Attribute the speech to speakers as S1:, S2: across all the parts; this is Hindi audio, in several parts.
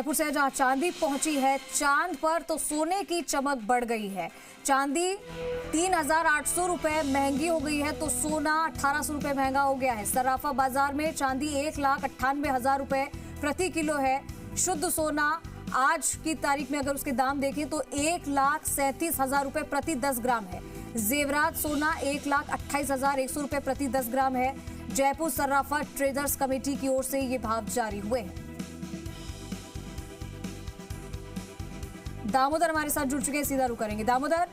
S1: जयपुर से जहां चांदी पहुंची है चांद पर, तो सोने की चमक बढ़ गई है। चांदी 3,800 रुपए महंगी हो गई है, तो सोना 1,800 रुपए महंगा हो गया है। सराफा बाजार में चांदी 1,98,000 रुपए प्रति किलो है। शुद्ध सोना आज की तारीख में अगर उसके दाम देखें तो 1,37,000 रुपए प्रति 10 ग्राम है। जेवरात सोना 1,28,100 रुपए प्रति 10 ग्राम है। जयपुर सर्राफा ट्रेडर्स कमेटी की ओर से ये भाव जारी हुए हैं। दामोदर हमारे साथ जुड़ चुके हैं, सीधा रुख करेंगे। दामोदर,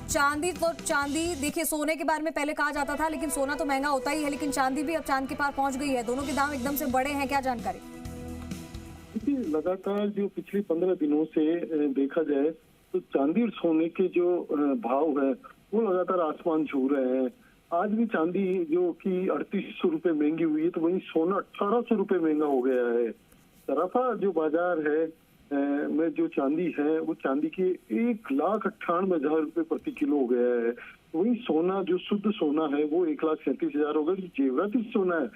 S1: चांदी देखिए, सोने के बारे में पहले कहा जाता था लेकिन सोना तो महंगा होता ही है, लेकिन चांदी भी अब चांद के पार पहुंच गई है। दोनों के दाम एकदम से बढ़े हैं, क्या जानकारी?
S2: लगातार जो पिछले 15 दिनों से देखा जाए तो चांदी और सोने के जो भाव है वो लगातार आसमान छू रहे हैं। आज भी चांदी जो कि 3,800 रुपए महंगी हुई है, तो वहीं सोना 1,800 रुपए महंगा हो गया है। सराफा जो बाजार है में जो चांदी है वो चांदी के 1,98,000 रुपए प्रति किलो हो गया है। वहीं सोना जो शुद्ध सोना है वो 1,37,000 हो गया। जो जेवराती सोना है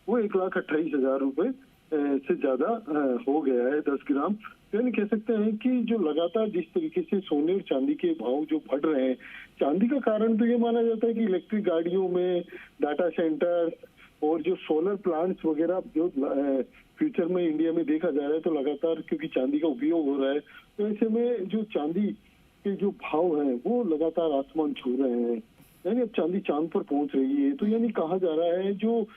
S2: वो 1,28,000 रुपए से ज्यादा हो गया है 10 ग्राम। यानी कह सकते हैं कि जो लगातार जिस तरीके से सोने और चांदी के भाव जो बढ़ रहे हैं, चांदी का कारण तो ये माना जाता है कि इलेक्ट्रिक गाड़ियों में, डाटा सेंटर और जो सोलर प्लांट्स वगैरह जो फ्यूचर में इंडिया में देखा जा रहा है, तो लगातार क्योंकि चांदी का उपयोग हो रहा है, तो ऐसे में जो चांदी के जो भाव हैं वो लगातार आसमान छू रहे हैं। यानी अब चांदी चांद पर पहुंच रही है। तो यानी कहा जा रहा है, जो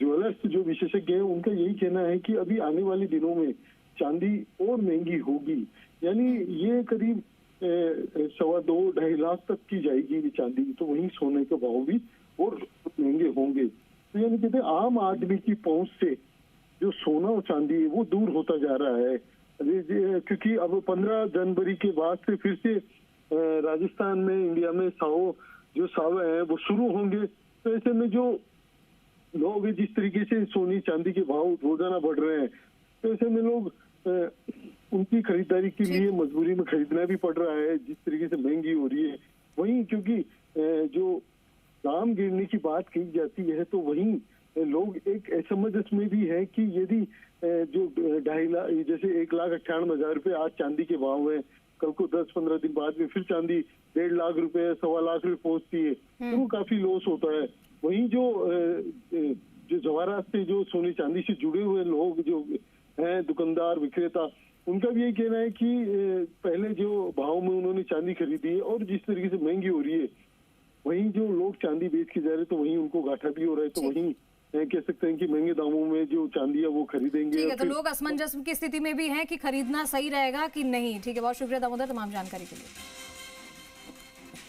S2: ज्वेलर्स जो विशेषज्ञ हैं उनका यही कहना है कि अभी आने वाले दिनों में चांदी और महंगी होगी। यानी ये करीब 2.25 लाख तक की जाएगी चांदी, तो वहीं सोने के भाव भी और महंगे होंगे। तो यानी कहते हैं आम आदमी की पहुंच से जो सोना और चांदी है वो दूर होता जा रहा है, क्योंकि अब 15 जनवरी के बाद से फिर से राजस्थान में, इंडिया में सावे हैं वो शुरू होंगे। तो ऐसे में जो लोग जिस तरीके से सोनी चांदी के भाव रोजाना बढ़ रहे हैं, तो ऐसे में लोग उनकी खरीदारी के लिए मजबूरी में खरीदना भी पड़ रहा है जिस तरीके से महंगी हो रही है। वहीं क्योंकि जो दाम गिरने की बात की जाती है, तो वहीं लोग एक समझ में भी है कि यदि जो 2.5 लाख, जैसे 1,98,000 रुपए आज चांदी के भाव है, कल को 10-15 दिन बाद में फिर चांदी 1.5 लाख रुपए, 1.25 लाख रुपए पहुंचती है, तो वो काफी लॉस होता है। वहीं जो जवाहरात से जो सोने चांदी से जुड़े हुए लोग जो हैं, दुकानदार, विक्रेता, उनका भी यही कहना है कि पहले जो भाव में उन्होंने चांदी खरीदी है और जिस तरीके से महंगी हो रही है, वहीं जो लोग चांदी बेच के जा रहे हैं तो वहीं उनको घाटा भी हो रहा है। तो वहीं कह सकते हैं कि महंगे दामों में जो चांदी है वो खरीदेंगे।
S1: ठीक है, तो लोग असमंजस की स्थिति में भी हैं कि खरीदना सही रहेगा कि नहीं। ठीक है, बहुत शुक्रिया दामोदर तमाम जानकारी के लिए।